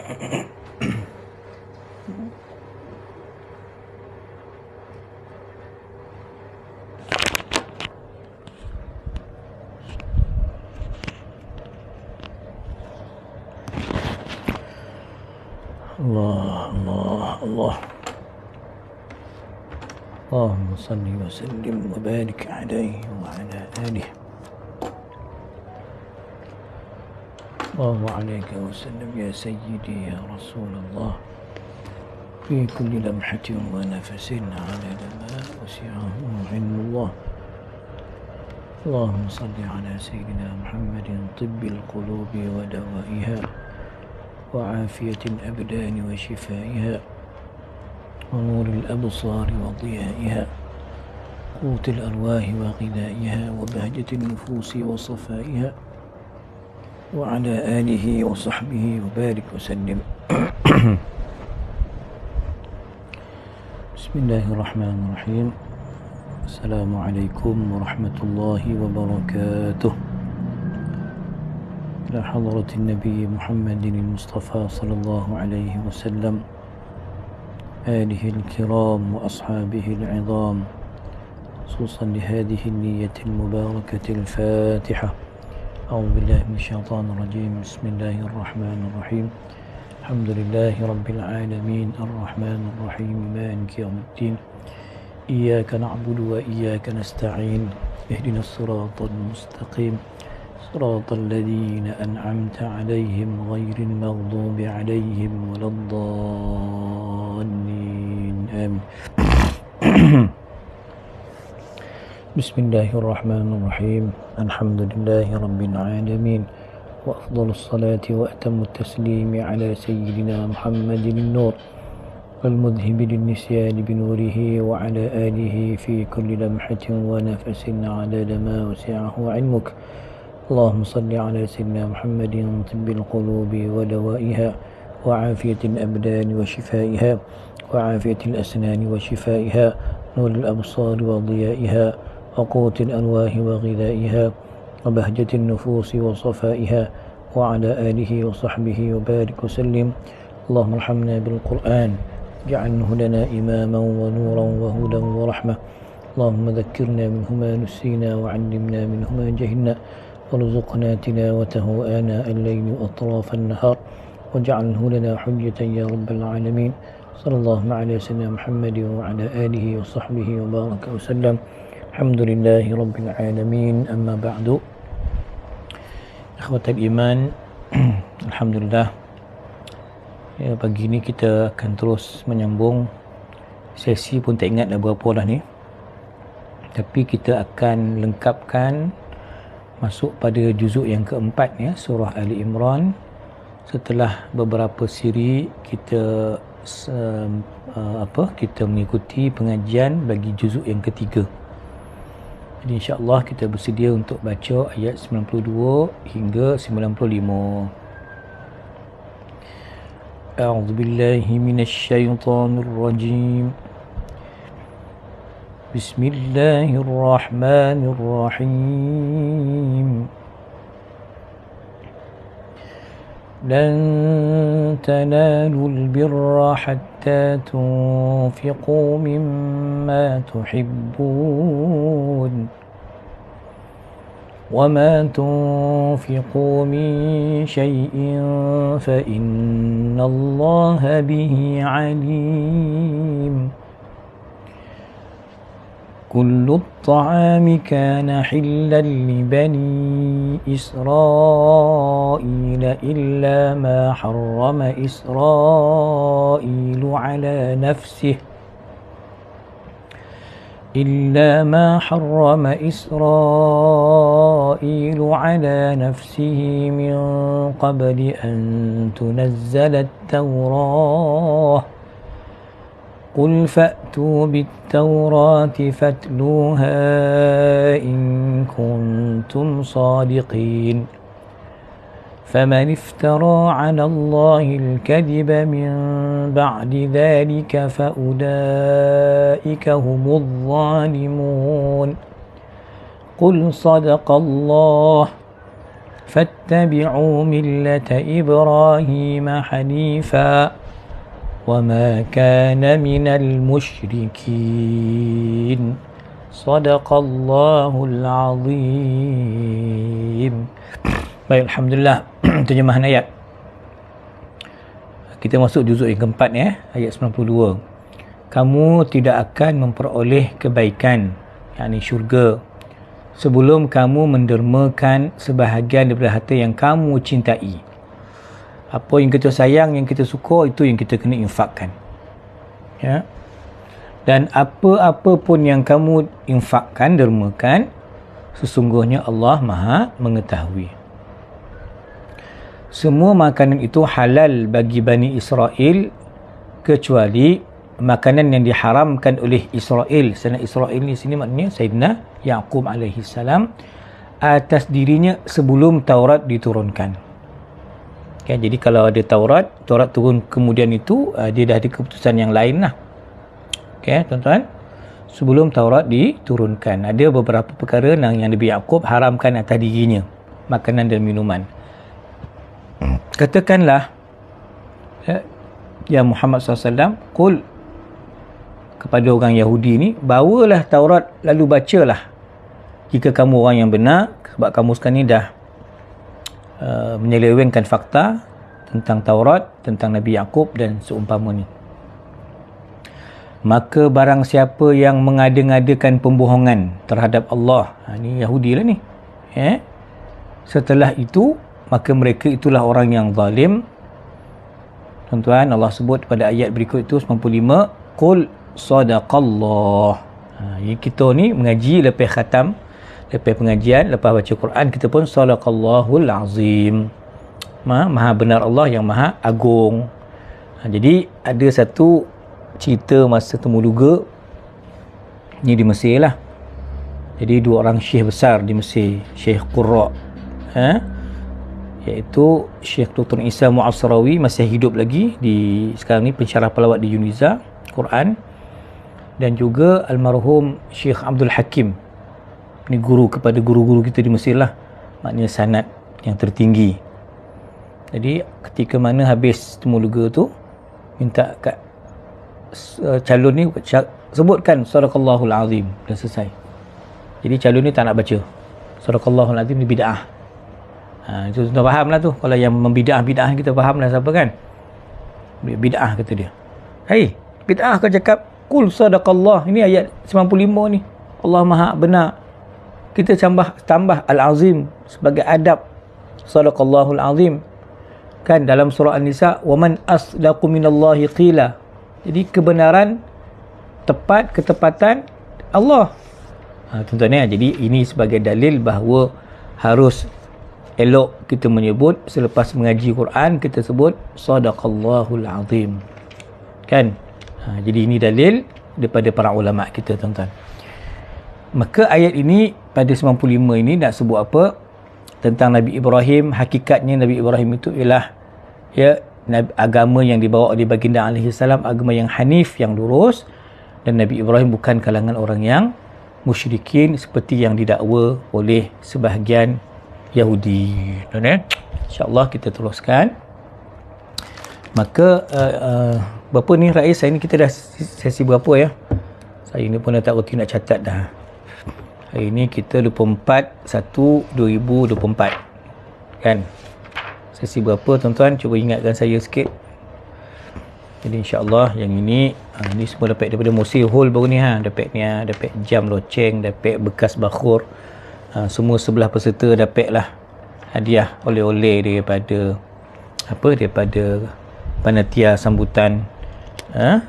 Allah, Allah, Allah. Allahumma salli wa sallim wa barik alaihi wa ala alihi. Allahu alayka wa sallam ya sayyidi ya Rasulullah. في كل لمحة ونفس عدد ما وسعه علم الله. اللهم صل على سيدنا محمد طب القلوب ودوائها وعافية الأبدان وشفائها ونور الأبصار وضيائها قوت الأرواح وغذائها وبهجة النفوس وصفائها وعلى آله وصحبه وبارك وسلم. بسم الله الرحمن الرحيم. السلام عليكم ورحمة الله وبركاته. إلى حضرة النبي محمد المصطفى صلى الله عليه وسلم، آله الكرام وأصحابه العظام، خصوصا لهذه النية المباركة الفاتحة. أعوذ بالله من الشيطان الرجيم. بسم الله الرحمن الرحيم. الحمد لله رب العالمين الرحمن الرحيم مالك يوم الدين. إياك نعبد وإياك نستعين. اهدنا الصراط المستقيم صراط الذين أنعمت عليهم غير المغضوب عليهم ولا الضالين آمين. بسم الله الرحمن الرحيم. الحمد لله رب العالمين وأفضل الصلاة وأتم التسليم على سيدنا محمد النور والمذهب للنسيان بنوره وعلى آله في كل لمحة ونفس عدد ما وسعه علمك. اللهم صل على سيدنا محمد طب القلوب ودوائها وعافية الأبدان وشفائها وعافية الأسنان وشفائها نور الأبصار وضيائها وقوت الأرواح وغذائها وبهجة النفوس وصفائها وعلى آله وصحبه وبارك وسلم. اللهم ارحمنا بالقرآن جعله لنا إماما ونورا وهدى ورحمة. اللهم ذكرنا منه ما نسينا وعلمنا منه ما جهلنا وارزقنا تلاوته آناء الليل وأطراف النهار واجعله لنا حجة يا رب العالمين. صلى الله على سيدنا محمد وعلى آله وصحبه وبارك وسلم. الحمد لله رب العالمين. أما بعد. Ikhwatal iman, alhamdulillah. Ya, pagi ni kita akan terus menyambung. Sesi pun tak ingat dah berapa dah ni. Tapi kita akan lengkapkan masuk pada juzuk yang keempat ya, surah Ali Imran. Setelah beberapa siri kita kita mengikuti pengajian bagi juzuk yang ketiga. Jadi insya-Allah kita bersedia untuk baca ayat 92 hingga 95. A'udzu billahi minasyaitonir rajim. Bismillahirrahmanirrahim. لن تنالوا البر حتى تنفقوا مما تحبون وما تنفقوا من شيء فإن الله به عليم. كل الطعام كان حلا لبني إسرائيل إلا ما حرم إسرائيل على نفسه من قبل أن تنزل التوراة. قل فأتوا بالتوراة فاتلوها إن كنتم صادقين. فمن افترى على الله الكذب من بعد ذلك فأولئك هم الظالمون. قل صدق الله فاتبعوا ملة إبراهيم حنيفا وما كان من المشركين صدق الله العظيم. Baik, Alhamdulillah. Terjemahan ayat. Kita masuk juzuk yang keempat ayat 92. Kamu tidak akan memperoleh kebaikan, yakni syurga, sebelum kamu mendermakan sebahagian daripada harta yang kamu cintai. Apa yang kita sayang, yang kita suka, itu yang kita kena infakkan. Ya. Dan apa-apa pun yang kamu infakkan, dermakan, sesungguhnya Allah Maha mengetahui. Semua makanan itu halal bagi Bani Israel kecuali makanan yang diharamkan oleh Israel. Sayyidina Israel ni sini maknanya Sayyidina Yaqub alaihi salam atas dirinya sebelum Taurat diturunkan. Okay, jadi kalau ada Taurat turun kemudian itu dia dah ada keputusan yang lain lah. Okay, tuan-tuan, sebelum Taurat diturunkan ada beberapa perkara yang Nabi Yaqub haramkan atas dirinya, makanan dan minuman. Katakanlah ya Muhammad SAW, qul kepada orang Yahudi ni, bawalah Taurat lalu bacalah jika kamu orang yang benar, sebab kamu sekarang ni dah menyelewengkan fakta tentang Taurat, tentang Nabi Yaqub dan seumpamanya. Maka barang siapa yang mengada-ngadakan pembohongan terhadap Allah, ni Yahudi lah ni, setelah itu, maka mereka itulah orang yang zalim. Tuan-tuan, Allah sebut pada ayat berikut itu 95, qul sadaqallah. Kita ni mengaji lepas khatam, lepas pengajian, lepas baca Quran, kita pun sadaqallahul azim. Maha benar Allah yang maha agung. Jadi ada satu cerita masa Temuduga ni di Mesir lah. Jadi dua orang syekh besar di Mesir, Syekh Qurra, iaitu Syekh Dr. Isa Mu'asrawi, masih hidup lagi di sekarang ni, pensyarah pelawat di Uniza Quran, dan juga almarhum Syekh Abdul Hakim, ni guru kepada guru-guru kita di Mesir lah, maknanya sanad yang tertinggi. Jadi ketika mana habis Temuduga tu, minta kat calon ni sebutkan sadaqallahul azim, dah selesai. Jadi calon ni tak nak baca sadaqallahul azim, ni bid'ah. Itu sudah faham lah tu. Kalau yang membidah-bidah kita faham lah siapa kan. Bid'ah kata dia. Hei, bid'ah kau cakap qul sadaqallah. Ini ayat 95 ni. Allah maha benar. Kita tambah al-azim sebagai adab. Sadaqallahul azim. Kan dalam surah An-Nisa, wa man asdaqu minallahi qila. Jadi kebenaran, tepat, ketepatan Allah. Tuan-tuan, jadi ini sebagai dalil bahawa harus elok kita menyebut selepas mengaji Quran, kita sebut sadaqallahul azim. Kan? Jadi ini dalil daripada para ulama kita, tuan-tuan. Maka ayat ini pada 95 ini nak sebut apa? Tentang Nabi Ibrahim. Hakikatnya Nabi Ibrahim itu ialah agama yang dibawa oleh baginda alaihi salam, agama yang hanif, yang lurus, dan Nabi Ibrahim bukan kalangan orang yang musyrikin seperti yang didakwa oleh sebahagian Yahudi. InsyaAllah kita teruskan. Maka berapa ni Rais? Hari ni kita dah sesi berapa ya? Saya ni pun dah tak reti nak catat dah. Hari ni kita 24/1/2024 kan? Sesi berapa tuan-tuan? Cuba ingatkan saya sikit. Jadi insyaAllah yang ini ni semua dapat daripada Musir Hall baru ni dapat ni dapat jam loceng, dapat bekas bakhur. Semua sebelah peserta dapatlah hadiah oleh-oleh daripada panitia sambutan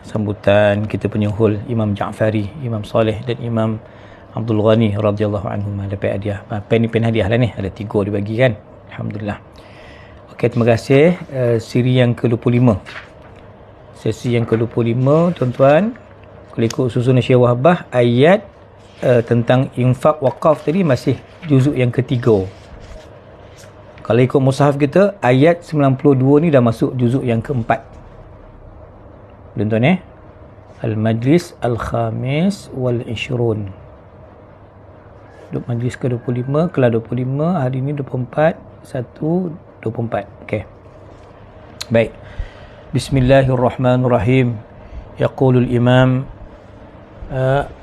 sambutan kita punya hall Imam Ja'fari, Imam Saleh dan Imam Abdul Ghani radhiyallahu anhum, dapat hadiah. Pen hadiah lah ni, ada 3 dibagi kan. Alhamdulillah. Okey, terima kasih. Siri yang ke-25, sesi yang ke-25 tuan-tuan, kalau ikut susunan Syekh Wahbah, ayat tentang infak wakaf tadi masih juzuk yang ketiga. Kalau ikut mushaf kita, ayat 92 ni dah masuk juzuk yang keempat. Tuan-tuan Al-Majlis Al-Khamis Wal-Ishrun. Majlis ke-25, kelas 25, hari ni 24. 1:24. Okey. Baik. Bismillahirrahmanirrahim. Yaqulul Imam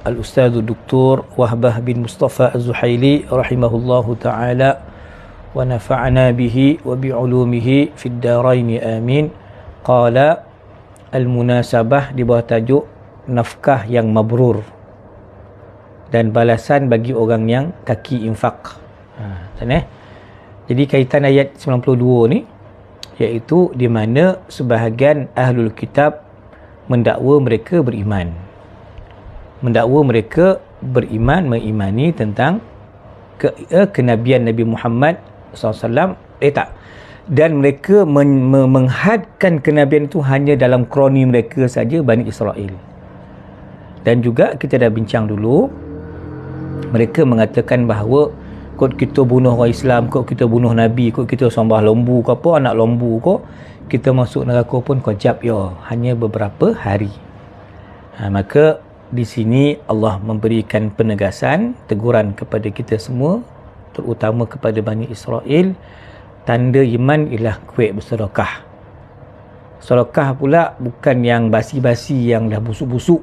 Al-Ustadz Dr. Wahbah bin Mustafa Az-Zuhaili rahimahullahu taala wa nafa'na bihi wa bi 'ulumihi fid darain amin. Qala al-munasabah di bawah tajuk nafkah yang mabrur dan balasan bagi orang yang kaki infak. Jadi kaitan ayat 92 ni, iaitu di mana sebahagian ahlul kitab mendakwa mereka beriman. Mendakwa mereka beriman, mengimani tentang kenabian Nabi Muhammad SAW. Dan mereka menghadkan kenabian itu hanya dalam kroni mereka saja, Bani Israel. Dan juga kita dah bincang dulu, mereka mengatakan bahawa kot kita bunuh orang Islam, kot kita bunuh Nabi, kot kita sembah lembu ke apa, anak lembu ke, kita masuk neraka pun kejap ya, hanya beberapa hari. Maka di sini Allah memberikan penegasan, teguran kepada kita semua, terutama kepada Bani Israel. Tanda iman ialah kuat bersedekah. Sedekah pula bukan yang basi-basi, yang dah busuk-busuk,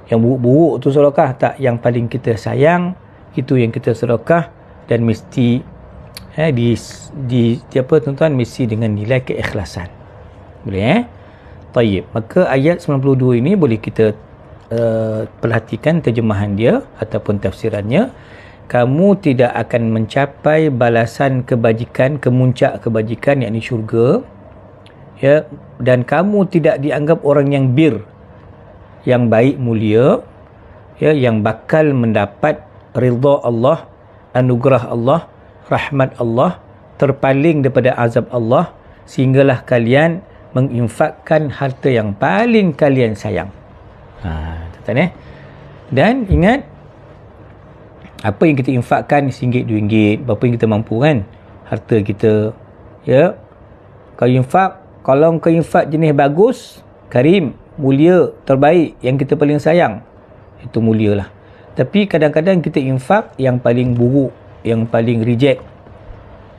yang buruk-buruk tu sedekah, tak. Yang paling kita sayang itu yang kita sedekah, dan mesti apa tuan-tuan, mesti dengan nilai keikhlasan. Boleh Tayyib. Maka ayat 92 ini boleh kita perhatikan terjemahan dia ataupun tafsirannya. Kamu tidak akan mencapai balasan kebajikan, kemuncak kebajikan, yakni syurga, ya, dan kamu tidak dianggap orang yang yang baik, mulia, ya, yang bakal mendapat ridha Allah, anugerah Allah, rahmat Allah, terpaling daripada azab Allah, sehinggalah kalian menginfakkan harta yang paling kalian sayang. Tuan-tuan, dan ingat, apa yang kita infakkan, RM1, RM2, berapa yang kita mampu kan, harta kita, ya. Kalau kau infak jenis bagus, karim, mulia, terbaik, yang kita paling sayang, itu mulia lah. Tapi kadang-kadang kita infak yang paling buruk, yang paling reject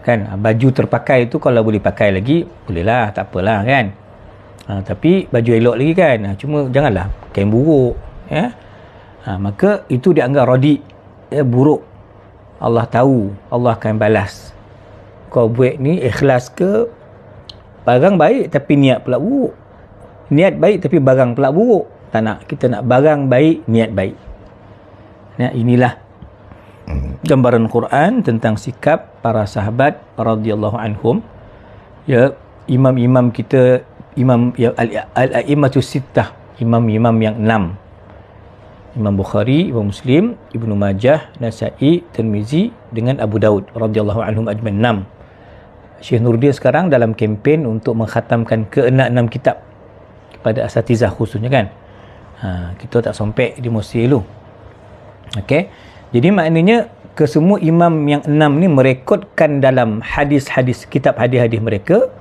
kan. Baju terpakai tu kalau boleh pakai lagi, bolehlah, tak apalah kan. Tapi baju elok lagi kan, cuma janganlah kain buruk, ya. Maka itu dianggap rodi, buruk. Allah tahu, Allah akan balas. Kau buat ni ikhlas ke, barang baik tapi niat pula buruk, niat baik tapi barang pula buruk. Tak nak, kita nak barang baik, niat baik. Inilah gambaran Quran tentang sikap para sahabat radhiyallahu anhum, ya. Imam-imam kita, imam ya, al-a'immatus sittah, imam-imam yang 6, Imam Bukhari, Imam Muslim, Ibnu Majah, Nasa'i, Tirmizi dengan Abu Daud radhiyallahu anhum ajmain, 6. Syekh Nurdin sekarang dalam kempen untuk mengkhatamkan ke-6 kitab kepada asatizah khususnya kan. Kita tak sampai di Mesir dulu. Okey. Jadi maknanya kesemua imam yang 6 ni merekodkan dalam hadis-hadis, kitab hadis-hadis mereka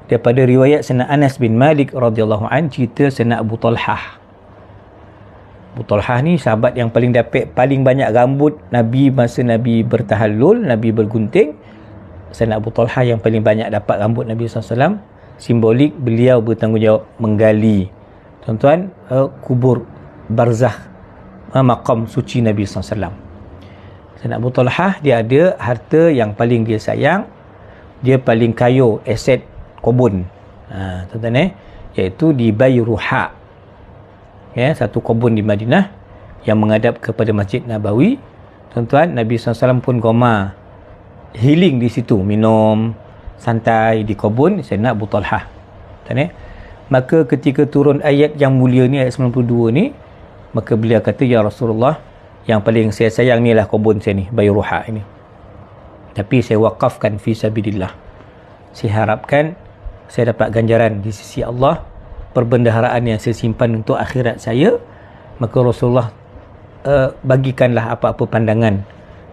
daripada riwayat Sayyidina Anas bin Malik radhiyallahu an, cerita Sayyidina Abu Talhah. Abu Talhah ni sahabat yang paling dapat paling banyak rambut Nabi masa Nabi bertahallul, Nabi bergunting. Sayyidina Abu Talhah yang paling banyak dapat rambut Nabi SAW. Simbolik beliau bertanggungjawab menggali, tuan-tuan, kubur barzakh, maqam suci Nabi SAW. Sayyidina Abu Talhah dia ada harta yang paling dia sayang, dia paling kaya aset kebun, tuan-tuan, iaitu di Bayruha, ya, satu kebun di Madinah yang menghadap kepada Masjid Nabawi. Tuan-tuan, Nabi SAW pun goma healing di situ, minum santai di kebun Sayyidina Abu Talhah. Maka ketika turun ayat yang mulia ni, ayat 92 ni, maka beliau kata, ya Rasulullah, yang paling saya sayang ni lah kebun saya ni, Bayruha ini, tapi saya wakafkan fi sabilillah. Saya harapkan saya dapat ganjaran di sisi Allah, perbendaharaan yang saya simpan untuk akhirat saya. Maka Rasulullah bagikanlah apa-apa pandangan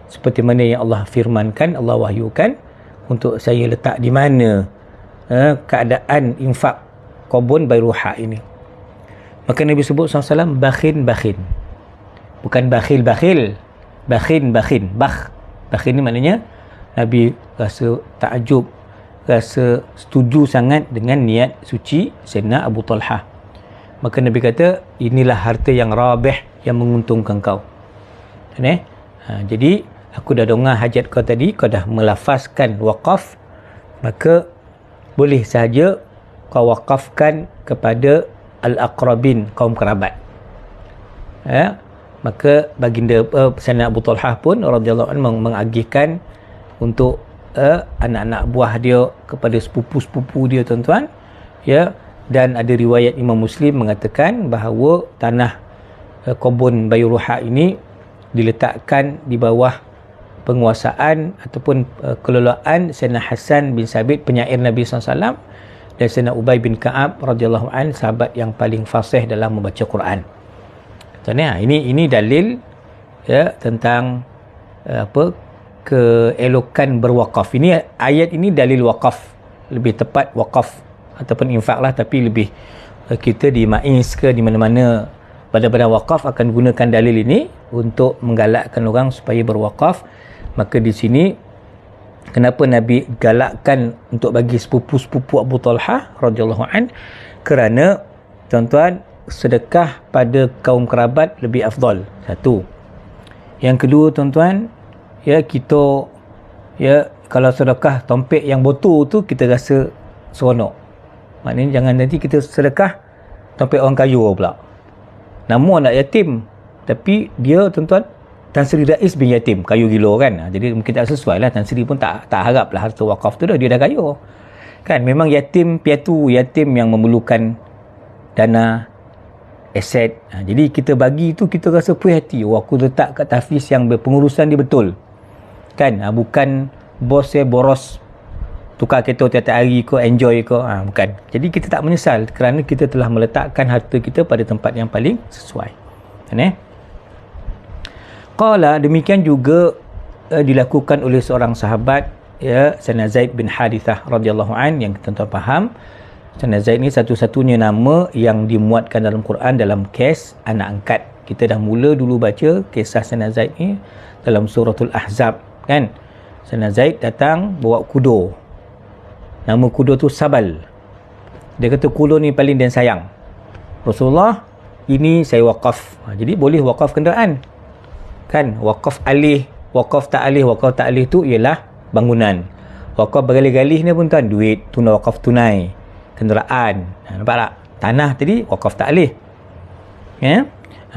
seperti mana yang Allah firmankan, Allah wahyukan, untuk saya letak di mana keadaan infak kebun Bayruha ini. Maka Nabi sebut SAW bakhin. Bukan bakhil. Bakhin. Bakhin ni maknanya Nabi rasa takjub, rasa setuju sangat dengan niat suci Sayyidina Abu Talhah. Maka Nabi kata, inilah harta yang rabih, yang menguntungkan kau. Jadi aku dah dengar hajat kau tadi, kau dah melafazkan waqaf, maka boleh sahaja kau wakafkan kepada al-aqrabin, kaum kerabat. Maka baginda Sayyidina Abu Talhah pun radhiyallahu anhu mengagihkan untuk anak-anak buah dia kepada sepupu-sepupu dia, tuan-tuan. Dan ada riwayat Imam Muslim mengatakan bahawa tanah kebun Bayruha ini diletakkan di bawah penguasaan ataupun kelolaan Sayyidina Hasan bin Sabit, penyair Nabi SAW, dan Sayyidina Ubay bin Ka'ab radhiyallahu anhu, sahabat yang paling fasih dalam membaca Quran. Ini dalil tentang keelokan berwakaf. Ini ayat ini dalil wakaf, lebih tepat wakaf ataupun infak lah, tapi lebih kita di MAIS ke di mana-mana badan-badan wakaf akan gunakan dalil ini untuk menggalakkan orang supaya berwakaf. Maka di sini kenapa Nabi galakkan untuk bagi sepupu-sepupu Abu Talhah radhiyallahu an? Kerana tuan-tuan, sedekah pada kaum kerabat lebih afdal. Satu. Yang kedua, tuan-tuan, kita kalau sedekah tompek yang botol tu kita rasa seronok. Maknanya jangan nanti kita sedekah tompek orang kaya pula. Nama anak yatim, tapi dia, tuan-tuan, Tan Sri Rais bin yatim, kayu gila kan. Jadi mungkin tak sesuai lah. Tan Sri pun tak harap lah harta wakaf tu dah, dia dah kaya kan. Memang yatim piatu, yatim yang memerlukan dana, aset. Jadi kita bagi tu, kita rasa puas hati. Aku letak kat tahfiz yang pengurusan dia betul kan. Bukan bos boros tukar kereta tiap-tiap hari ke, enjoy ke. Bukan. Jadi kita tak menyesal kerana kita telah meletakkan harta kita pada tempat yang paling sesuai. Qala, demikian juga dilakukan oleh seorang sahabat, Sayyidina Zaid bin Harithah radhiyallahu an, yang tuan-tuan faham. Sayyidina Zaid ni satu-satunya nama yang dimuatkan dalam Quran dalam kes anak angkat. Kita dah mula dulu baca kisah Sayyidina Zaid ni dalam suratul Ahzab kan. Sayyidina Zaid datang bawa kuda. Nama kuda tu Sabal. Dia kata kuda ni paling dia sayang. Rasulullah, ini saya wakaf. Jadi boleh wakaf kenderaan kan. Wakaf alih, wakaf tak alih. Wakaf tak alih tu ialah bangunan. Wakaf bergalih-galih ni pun tuan, duit, tunai wakaf tunai, kenderaan. Nampak tak? Tanah tadi wakaf tak alih.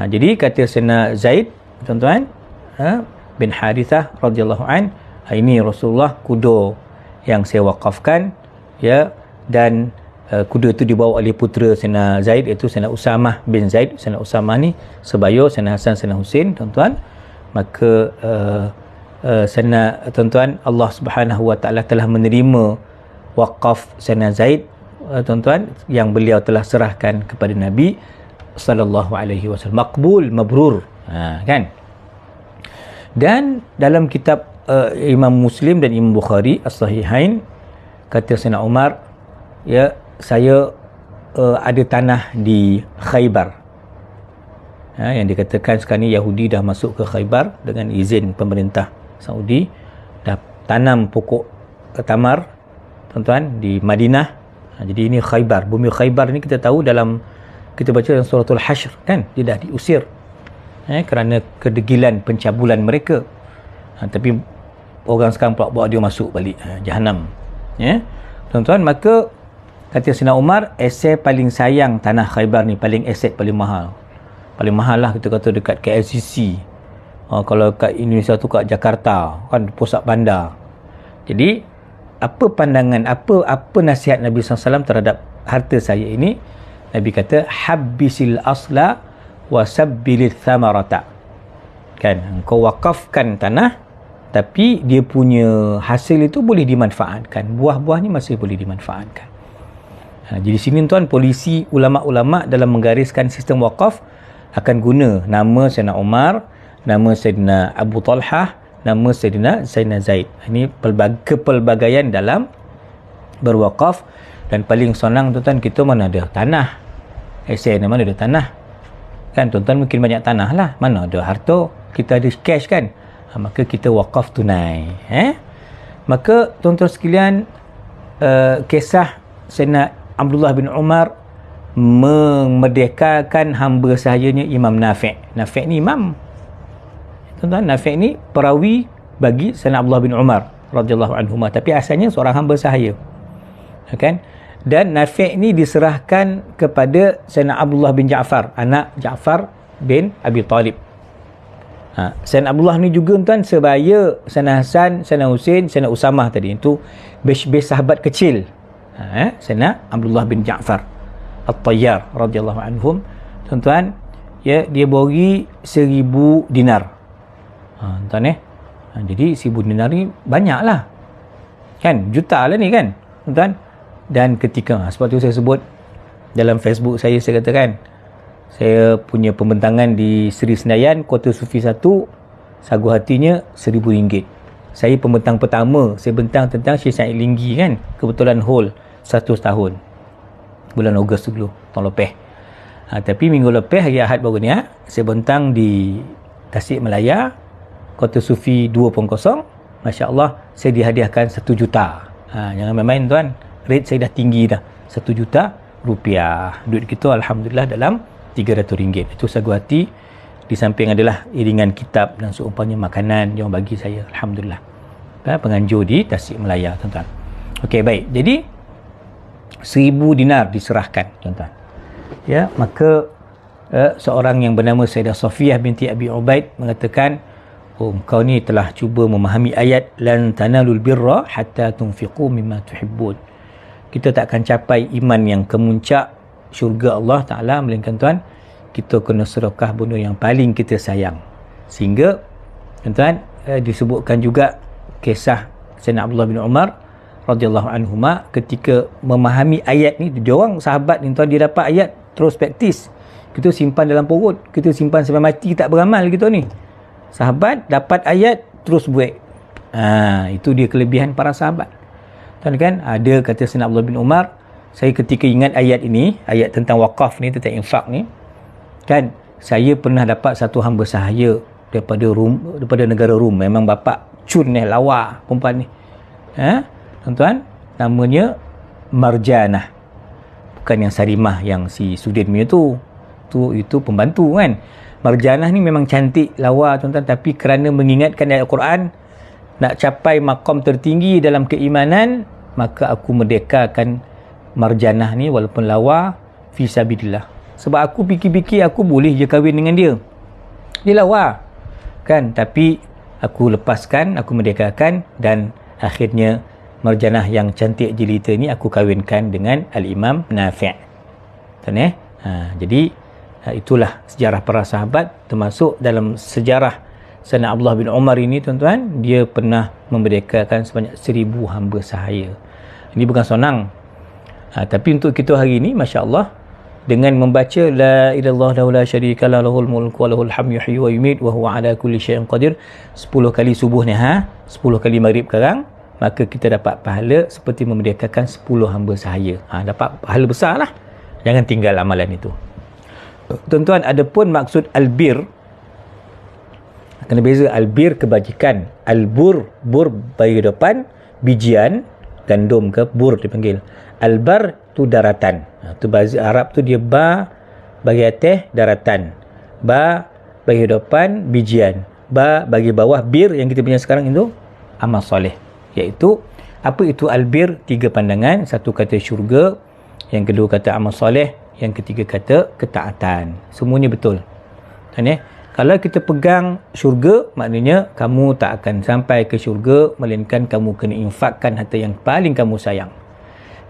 Jadi kata Sayyidina Zaid, tuan-tuan, bin Harithah radhiyallahu an, ini Rasulullah kuda yang saya wakafkan, dan kuda itu dibawa oleh putera Sayyidina Zaid, iaitu Sayyidina Usamah bin Zaid. Sayyidina Usamah ni sebaya Sayyidina Hasan, Sayyidina Husain, tuan-tuan. Maka tuan-tuan, Allah Subhanahu wa taala telah menerima wakaf Sayyidina Zaid, tuan-tuan, yang beliau telah serahkan kepada Nabi sallallahu alaihi wasallam. Maqbul, mabrur, kan. Dan dalam kitab Imam Muslim dan Imam Bukhari As-Sahihain, kata Sayyidina Umar, saya ada tanah di Khaybar. Yang dikatakan sekarang ni Yahudi dah masuk ke Khaybar dengan izin pemerintah Saudi, dah tanam pokok tamar, tuan-tuan, di Madinah. Jadi ini Khaybar. Bumi Khaybar ni kita tahu dalam, kita baca dalam suratul Hashr kan, dia dah diusir kerana kedegilan pencabulan mereka. Tapi orang sekarang pula bawa dia masuk balik Jahannam. Tuan-tuan, maka kata Sayyidina Umar, aset paling sayang tanah Khaybar ni, paling aset paling mahal. Paling mahal lah kita kata dekat KLCC. Kalau kat Indonesia tu kat Jakarta kan, pusat bandar. Jadi apa pandangan, apa nasihat Nabi SAW terhadap harta saya ini? Nabi kata, habbisil asla wa sabbilit thamarata. Kan, kau wakafkan tanah, tapi dia punya hasil itu boleh dimanfaatkan. Buah-buah ni masih boleh dimanfaatkan. Jadi sini tuan, polisi, ulama-ulama dalam menggariskan sistem wakaf akan guna nama Sayyidina Umar, nama Sayyidina Abu Talhah, nama Sayyidina Zaid. Ini kepelbagaian dalam berwakaf. Dan paling senang tuan-tuan, kita mana ada tanah, mana ada tanah kan. Tuan-tuan mungkin banyak tanah lah, mana ada harta, kita ada cash kan. Maka kita wakaf tunai. Maka tuan-tuan sekalian, kisah Sayyidina Abdullah bin Umar memerdekakan hamba sahayanya Imam Nafi'. Nafi' ni imam. Tuan-tuan, Nafi' ni perawi bagi Sayyidina Abdullah bin Umar radhiyallahu anhuma, tapi asalnya seorang hamba sahaya. Kan? Dan Nafi' ni diserahkan kepada Sayyidina Abdullah bin Ja'far, anak Ja'far bin Abi Talib. Sayyidina Abdullah ni juga tuan sebaya Sayyidina Hasan, Sayyidina Husain, Sayyidina Usamah tadi. Itu bes sahabat kecil. Sayyidina Abdullah bin Ja'far At-Tayyar radhiyallahu anhum. Tuan-tuan, ya, dia bagi 1000 dinar. Tuan jadi 1000 dinar ni banyaklah. Kan? Juta lah ni kan? Tuan-tuan. Dan ketika, sebab tu saya sebut dalam Facebook saya katakan, saya punya pembentangan di Seri Senayan, Kota Sufi 1, sagu hatinya RM1000. Saya pembentang pertama, saya bentang tentang Syekh Sa'id Linggi kan. Kebetulan hold 100 tahun. Bulan Ogos dulu, tahun lepas. Tapi minggu lepas, hari Ahad baru ni, saya bentang di Tasik Malaya, Kota Sufi 2.0. Masya Allah, saya dihadiahkan 1 juta. Jangan main-main tuan. Rate saya dah tinggi dah. 1 juta rupiah. Duit kita Alhamdulillah dalam RM300. Itu sagu hati. Di samping adalah iringan kitab dan seumpamanya makanan yang bagi saya. Alhamdulillah. Penganjur di Tasik Malaya, tuan-tuan. Okey, baik. Jadi 1000 dinar diserahkan, tuan-tuan. Ya, maka seorang yang bernama Sayyidah Safiyah binti Abi Ubaid mengatakan, kau ni telah cuba memahami ayat lan tanalul birra hatta tunfiqu mimma tuhibbun. Kita tak akan capai iman yang kemuncak syurga Allah Ta'ala melainkan tuan, kita kena sedekah benda yang paling kita sayang. Sehingga tuan-tuan, disebutkan juga kisah Sayyidina Abdullah bin Umar radhiyallahu anhuma ketika memahami ayat ni. Dia orang sahabat ni tuan, dia dapat ayat terus praktis. Kita simpan dalam perut, kita simpan sampai mati, tak beramal kita ni. Sahabat dapat ayat terus buat. Itu dia kelebihan para sahabat. Tuan kan, ada kata Sayyidina Abdullah bin Umar, saya ketika ingat ayat ini, ayat tentang wakaf ni, tentang infak ni, kan, saya pernah dapat satu hamba sahaya daripada negara Rum. Memang bapak cun ni, lawa perempuan ni. Tuan-tuan, namanya Marjanah. Bukan yang Sarimah yang si Sudin punya tu. Itu pembantu kan. Marjanah ni memang cantik, lawa tuan-tuan, tapi kerana mengingatkan ayat Al-Quran, nak capai maqam tertinggi dalam keimanan, maka aku merdekakan Marjanah ni walaupun lawa fi sabilillah. Sebab aku fikir-fikir aku boleh je kahwin dengan dia. Dia lawa. Kan? Tapi aku lepaskan, aku merdekakan, dan akhirnya Marjanah yang cantik jelita ni aku kahwinkan dengan Al-Imam Nafi'. Tuan jadi itulah sejarah para sahabat, termasuk dalam sejarah Sayyidina Abdullah bin Umar ini tuan-tuan, dia pernah memerdekakan sebanyak 1000 hamba sahaya. Ini bukan senang. Tapi untuk kita hari ini, Masya Allah, dengan membaca La ilallah la syarika la lahul mulku wa lahul hamdu yuhyi wa yumiit wa huwa ala kulli syai'in qadir, 10 kali subuh ni 10 kali maghrib sekarang, maka kita dapat pahala seperti memerdekakan 10 hamba sahaya. Dapat pahala besar lah. Jangan tinggal amalan itu. Tuan-tuan, ada pun maksud albir. Kena beza albir kebajikan. Albur, bur bagi depan, bijian, gandum ke bur dipanggil. Albar tu daratan. Tu bahasa Arab tu dia ba bagi atas daratan. Ba bagi depan bijian. Ba bagi bawah bir yang kita punya sekarang itu amal soleh. Iaitu apa itu albir? 3 pandangan. Satu kata syurga, yang kedua kata amal soleh, yang ketiga kata ketaatan. Semuanya betul. Kalau kita pegang syurga, maknanya kamu tak akan sampai ke syurga melainkan kamu kena infakkan harta yang paling kamu sayang.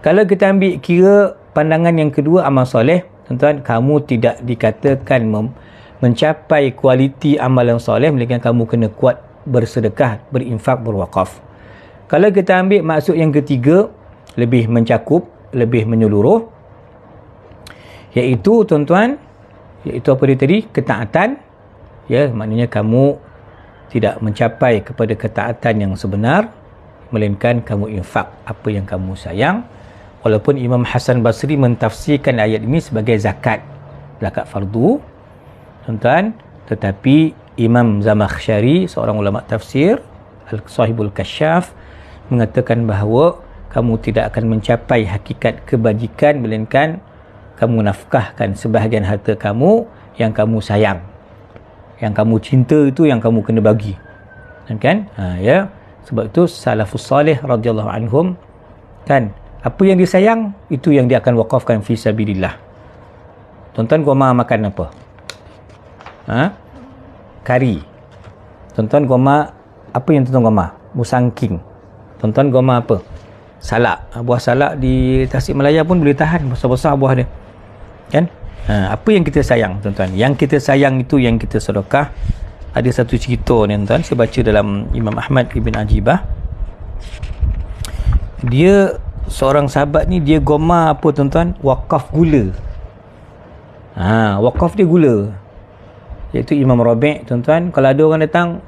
Kalau kita ambil kira pandangan yang kedua, amal soleh, tuan-tuan, kamu tidak dikatakan mencapai kualiti amalan soleh melainkan kamu kena kuat bersedekah, berinfak, berwakaf. Kalau kita ambil maksud yang ketiga, lebih mencakup, lebih menyeluruh, iaitu tuan-tuan, iaitu apa dia tadi? Ketaatan. Ya, maknanya kamu tidak mencapai kepada ketaatan yang sebenar melainkan kamu infak apa yang kamu sayang. Walaupun Imam Hasan Basri mentafsirkan ayat ini sebagai zakat fardu, tuan-tuan, tetapi Imam Zamakhsyari, seorang ulama tafsir, Al-Sahibul Kasyaf, mengatakan bahawa kamu tidak akan mencapai hakikat kebajikan melainkan kamu nafkahkan sebahagian harta kamu yang kamu sayang, yang kamu cinta, itu yang kamu kena bagi, kan? Ya, sebab itu salafus salih radhiyallahu anhum, kan, apa yang dia sayang itu yang dia akan wakafkan fi sabilillah. Tuan-tuan Goma makan apa? Kari. Tuan-tuan Goma, apa yang tuan-tuan Goma? Musangking. Tuan-tuan Goma apa? Salak. Buah salak di Tasikmalaya pun boleh tahan, besar-besar buah dia, kan? Apa yang kita sayang, tuan-tuan? Yang kita sayang itu yang kita sedekah. Ada satu cerita ni, tuan-tuan, saya baca dalam Imam Ahmad Ibn Ajibah. Dia seorang sahabat ni, dia Goma apa, tuan-tuan? Wakaf gula. Wakaf dia gula, iaitu Imam Rabi', tuan-tuan. Kalau ada orang datang,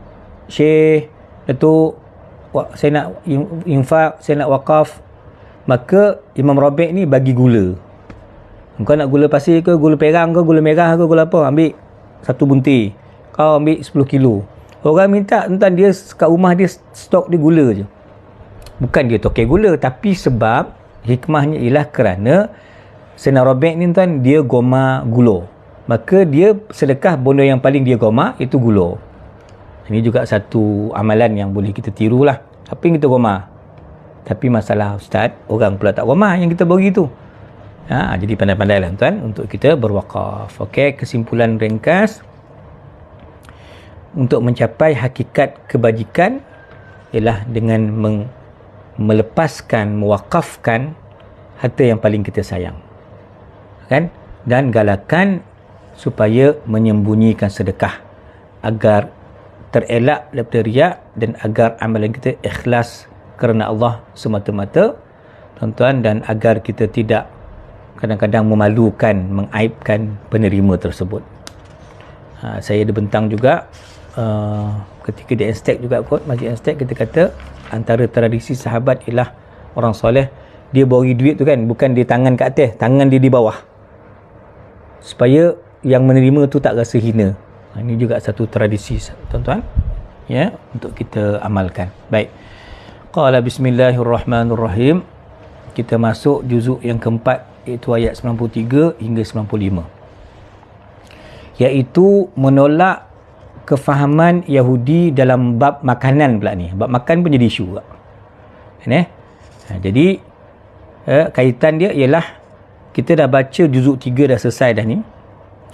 Syekh, Datuk, saya nak infak, saya nak wakaf, maka Imam Rabi' ni bagi gula. Kau nak gula pasir ke, gula perang ke, gula merah ke, gula apa, ambil satu buntir, kau ambil 10 kilo. Orang minta, tuan-tuan, dia kat rumah dia stok dia gula je. Bukan dia tokai gula, tapi sebab hikmahnya ialah kerana Sayyidina Rabi' ni, tuan, dia Goma gula, maka dia sedekah benda yang paling dia Goma, itu gula. Ini juga satu amalan yang boleh kita tiru lah. Apa yang kita Goma? Tapi masalah, Ustaz, orang pula tak Goma yang kita bagi tu. Jadi pandai-pandai lah, tuan, untuk kita berwakaf. Okey, kesimpulan ringkas, untuk mencapai hakikat kebajikan ialah dengan melepaskan, mewakafkan harta yang paling kita sayang, kan? Dan galakan supaya menyembunyikan sedekah agar terelak daripada riak dan agar amalan kita ikhlas kerana Allah semata-mata, tuan-tuan, dan agar kita tidak kadang-kadang memalukan, mengaibkan penerima tersebut. Saya ada bentang juga ketika di Aztec juga kot, Masjid Aztec, kita kata antara tradisi sahabat ialah orang soleh, dia bagi duit tu, kan, bukan di tangan kat atas, tangan dia di bawah, supaya yang menerima tu tak rasa hina. Ini juga satu tradisi, tuan-tuan, ya, untuk kita amalkan. Baik. Qala bismillahirrahmanirrahim. Kita masuk juzuk yang keempat, iaitu ayat 93 hingga 95. Iaitu menolak kefahaman Yahudi dalam bab makanan pula ni. Bab makan pun jadi isu juga. Jadi kaitan dia ialah kita dah baca juzuk 3 dah selesai dah ni.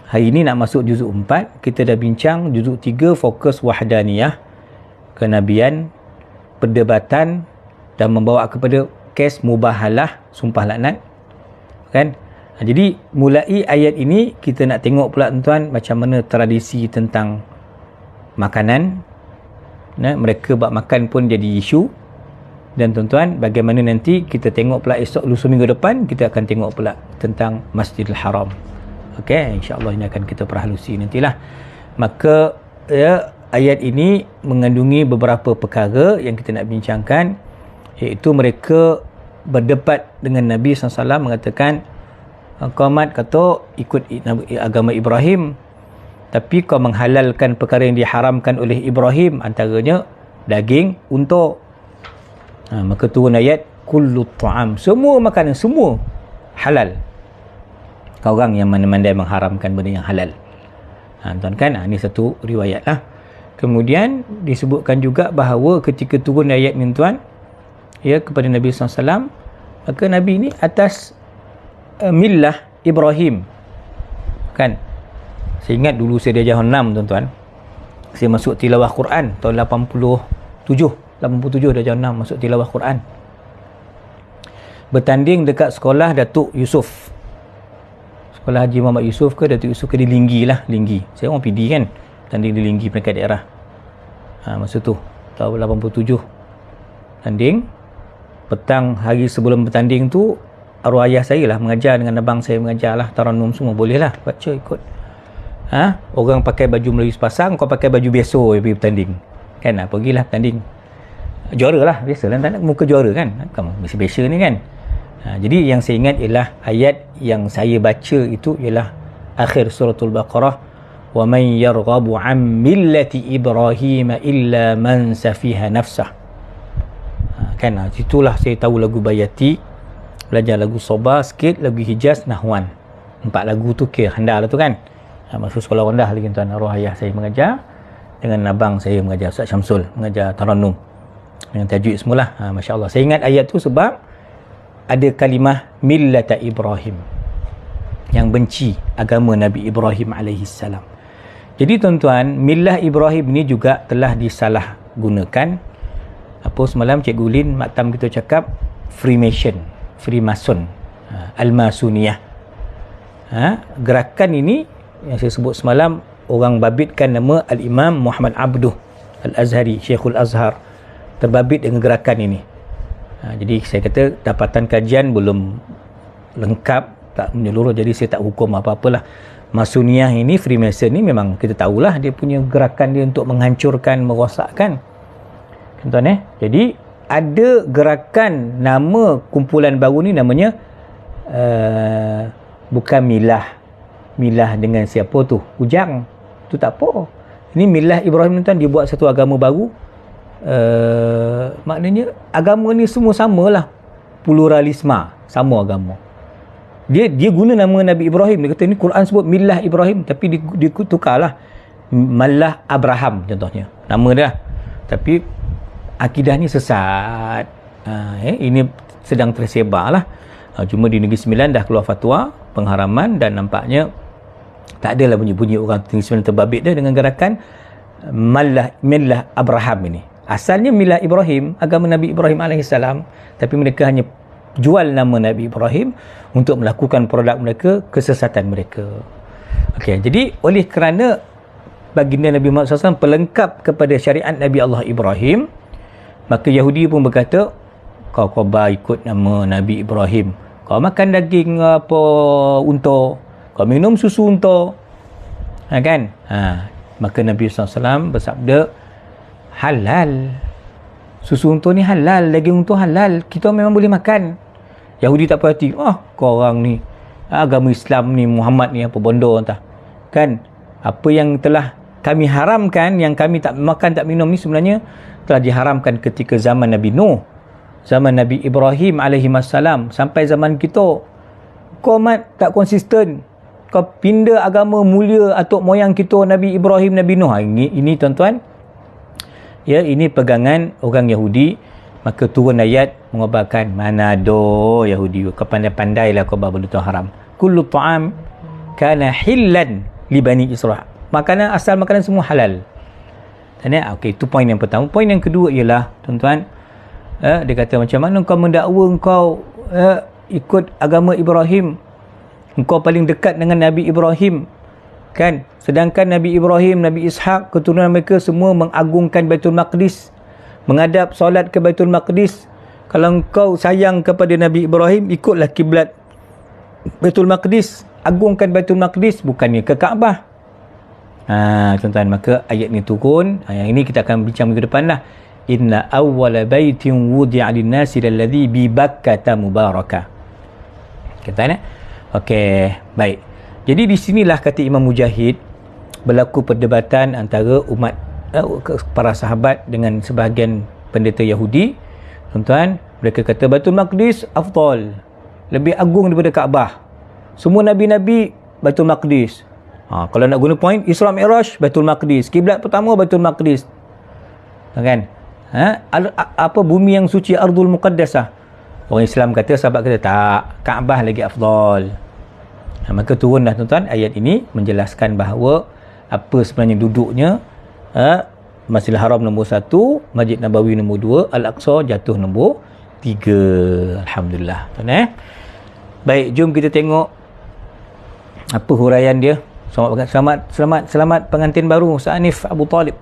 Hari ni nak masuk juzuk 4. Kita dah bincang juzuk 3 fokus wahdaniyah, kenabian, perdebatan, dan membawa kepada kes mubahalah, sumpah laknat, kan? Jadi mulai ayat ini kita nak tengok pula, tuan-tuan, macam mana tradisi tentang makanan. Mereka buat makan pun jadi isu. Dan tuan-tuan, bagaimana nanti kita tengok pula esok lusa minggu depan, kita akan tengok pula tentang Masjidil Haram. Okey, insya-Allah ini akan kita perhalusi nantilah. Maka ayat ini mengandungi beberapa perkara yang kita nak bincangkan, iaitu mereka berdebat dengan Nabi SAW, mengatakan, kau Mat kata ikut agama Ibrahim, tapi kau menghalalkan perkara yang diharamkan oleh Ibrahim, antaranya daging unta. Maka turun ayat kullu ta'am, semua makanan, semua halal. Kau orang yang mana-mana mengharamkan benda yang halal. Tuan kan, ini satu riwayat lah. Kemudian disebutkan juga bahawa ketika turun ayat ni, tuan, ya, kepada Nabi SAW, maka Nabi ni atas millah Ibrahim, kan? Saya ingat dulu saya darjah 6, tuan-tuan, saya masuk tilawah Quran tahun 87 darjah 6, masuk tilawah Quran, bertanding dekat sekolah Datuk Yusof, sekolah Haji Muhammad Yusof ke Datuk Yusof ke, di Linggi lah, Linggi. Saya orang PD kan, tanding di Linggi, peringkat daerah. Masa tu tahun 87 tanding. Petang hari sebelum bertanding tu, arwah ayah saya lah mengajar, dengan abang saya mengajar lah, Taranum semua boleh lah baca ikut. Orang pakai baju Melayu sepasang, kau pakai baju biasa pergi bertanding, kan? Pergilah bertanding, juara lah, biasalah, tak nak muka juara kan, mesti biasa ni kan. Jadi yang saya ingat ialah ayat yang saya baca itu ialah akhir suratul Baqarah, wa man yarghabu an millati Ibrahim illa man safiha nafsah. Kan itulah saya tahu lagu Bayati, belajar lagu Soba sikit, lagu Hijaz, Nahwan. 4 lagu tu handal lah tu kan. Masuk sekolah rendah lagi tuan, arwah ayah saya mengajar, dengan abang saya mengajar, Ustaz Syamsul mengajar Tarannum dengan tajwid semualah. Masya Allah, saya ingat ayat tu sebab ada kalimah millata Ibrahim, yang benci agama Nabi Ibrahim alaihissalam. Jadi tuan-tuan, millah Ibrahim ni juga telah disalah gunakan. Apa semalam Cikgu Ulin maktam kita cakap Freemason, Al-Masuniyah. Gerakan ini yang saya sebut semalam, orang babitkan nama Al-Imam Muhammad Abduh Al-Azhari, Syekhul Azhar, terbabit dengan gerakan ini. Jadi saya kata dapatan kajian belum lengkap, tak menyeluruh, jadi saya tak hukum apa-apalah. Masuniyah ini, Freemason ni memang kita tahulah dia punya gerakan dia untuk menghancurkan, merosakkan. Tuan jadi ada gerakan, nama kumpulan baru ni namanya bukan milah dengan siapa tu, Ujang tu tak apa. Ini millah Ibrahim tuan, dia buat satu agama baru. Maknanya agama ni semua samalah, pluralisme, sama agama. Dia guna nama Nabi Ibrahim. Dia kata ni Quran sebut millah Ibrahim, tapi dia tukarlah Mallah Abraham contohnya, nama dia. Tapi akidahnya sesat. Ini sedang tersebar lah. Cuma di Negeri Sembilan dah keluar fatwa pengharaman, dan nampaknya tak adalah bunyi-bunyi orang Negeri Sembilan terbabit dia dengan gerakan millah Abraham ini. Asalnya millah Ibrahim, agama Nabi Ibrahim alaihissalam, tapi mereka hanya jual nama Nabi Ibrahim untuk melakukan produk mereka, kesesatan mereka. Okey, jadi oleh kerana baginda Nabi Muhammad SAW pelengkap kepada syariat Nabi Allah Ibrahim, maka Yahudi pun berkata, kau khabar ikut nama Nabi Ibrahim, kau makan daging apa unta, kau minum susu unta, kan? Maka Nabi SAW bersabda, halal, susu unta ni halal, daging unta halal, kita memang boleh makan. Yahudi tak perhati, kau orang ni agama Islam ni, Muhammad ni apa bondo entah, kan? Apa yang telah kami haramkan, yang kami tak makan tak minum ni sebenarnya telah diharamkan ketika zaman Nabi Nuh, zaman Nabi Ibrahim alaihi wassalam, sampai zaman kita. Kau mat tak konsisten, kau pindah agama mulia atuk moyang kita Nabi Ibrahim, Nabi Nuh. Ini tuan-tuan, ya, ini pegangan orang Yahudi. Maka turun ayat mengobarkan, mana ada Yahudi, kau pandai-pandailah kau benda tu haram. Kullu ta'am kana hillan li bani Israel, makanan, asal makanan semua halal. Okey, itu poin yang pertama. Poin yang kedua ialah tuan-tuan, dia kata macam mana kau mendakwa kau ikut agama Ibrahim, engkau paling dekat dengan Nabi Ibrahim, kan? Sedangkan Nabi Ibrahim, Nabi Ishak, keturunan mereka semua mengagungkan Baitul Maqdis, menghadap solat ke Baitul Maqdis. Kalau engkau sayang kepada Nabi Ibrahim, ikutlah kiblat Baitul Maqdis, agungkan Baitul Maqdis, bukannya ke Kaabah. Tuan-tuan, maka ayat ni turun. Yang ini kita akan bincang minggu depan lah. Inna awwala baitin wudi'a lin-nasi alladhi bi Bakkah mubarakah. Kata okey, baik. Jadi di sinilah kata Imam Mujahid berlaku perdebatan antara umat para sahabat dengan sebahagian pendeta Yahudi. Tuan-tuan, mereka kata Baitul Maqdis afdal, lebih agung daripada Kaabah. Semua nabi-nabi Baitul Maqdis. Kalau nak guna point Isra Mi'raj, Baitul Maqdis. Kiblat pertama Baitul Maqdis, kan? Apa bumi yang suci, Ardul Muqaddasah. Orang Islam kata, sahabat kata tak, Kaabah lagi afdal. Maka turunlah tuan-tuan ayat ini menjelaskan bahawa apa sebenarnya duduknya. Masjidil Haram nombor 1, Masjid Nabawi nombor 2, Al-Aqsa jatuh nombor 3. Alhamdulillah. Baik, jom kita tengok apa huraian dia. Selamat pengantin baru Ustaz Hanif Abu Talib.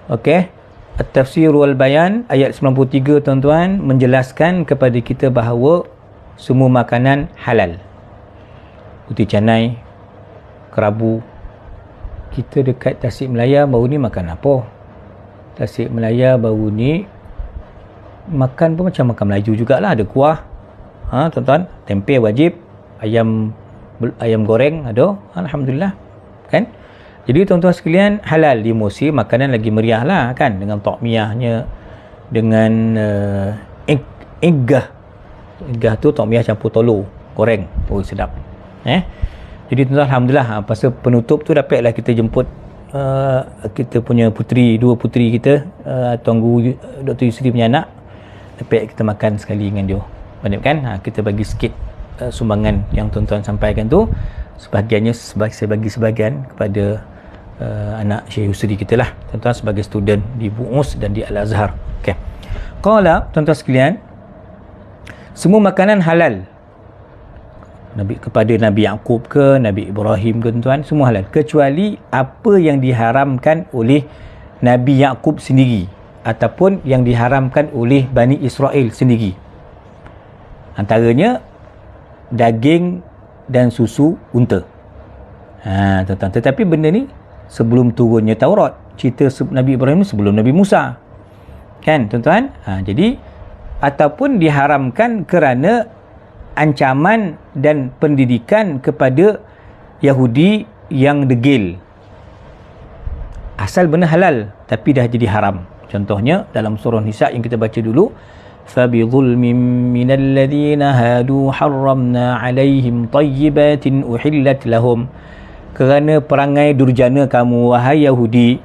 Okey, At-Tafsir wal Bayan ayat 93 tuan-tuan menjelaskan kepada kita bahawa semua makanan halal. Putih canai, kerabu. Kita dekat Tasik Melaya baru ni makan apa? Tasik Melaya baru ni makan pun macam makan Melayu jugalah, ada kuah. Tuan-tuan, tempe wajib, ayam goreng ada, alhamdulillah, kan? Jadi tuan-tuan sekalian, halal di musim makanan lagi meriah lah, kan, dengan takmiyahnya, dengan egah. Egah tu tom yah campur telur goreng. Oh, sedap. Jadi tuan-tuan, alhamdulillah, pasal penutup tu dapatlah kita jemput kita punya puteri, dua puteri kita, Tuanku Dr. Yusri punya anak, dapat kita makan sekali dengan dia. Banyak kan? Kita bagi sikit sumbangan yang tuan-tuan sampaikan tu. Sebahagiannya saya bagi sebahagian kepada anak Syekh Yusri kita lah, tuan-tuan, sebagai student di Bu'us dan di Al-Azhar. Okey. Qala, tuan-tuan sekalian, semua makanan halal. Kepada Nabi Yaqub ke, Nabi Ibrahim ke, tuan-tuan, semua halal, kecuali apa yang diharamkan oleh Nabi Yaqub sendiri ataupun yang diharamkan oleh Bani Israel sendiri. Antaranya daging dan susu unta. Tuan-tuan, tetapi benda ni sebelum turunnya Taurat. Cerita Nabi Ibrahim ni sebelum Nabi Musa. Kan, tuan-tuan? Jadi ataupun diharamkan kerana ancaman dan pendidikan kepada Yahudi yang degil. Asal benda halal tapi dah jadi haram. Contohnya dalam surah Nisa yang kita baca dulu, فَبِظُلْمٍ مِّنَ الَّذِينَ هَادُوا حَرَّمْنَا عَلَيْهِمْ طَيِّبَاتٍ أُحِلَّتْ لَهُمْ. Kerana perangai durjana kamu, wahai Yahudi,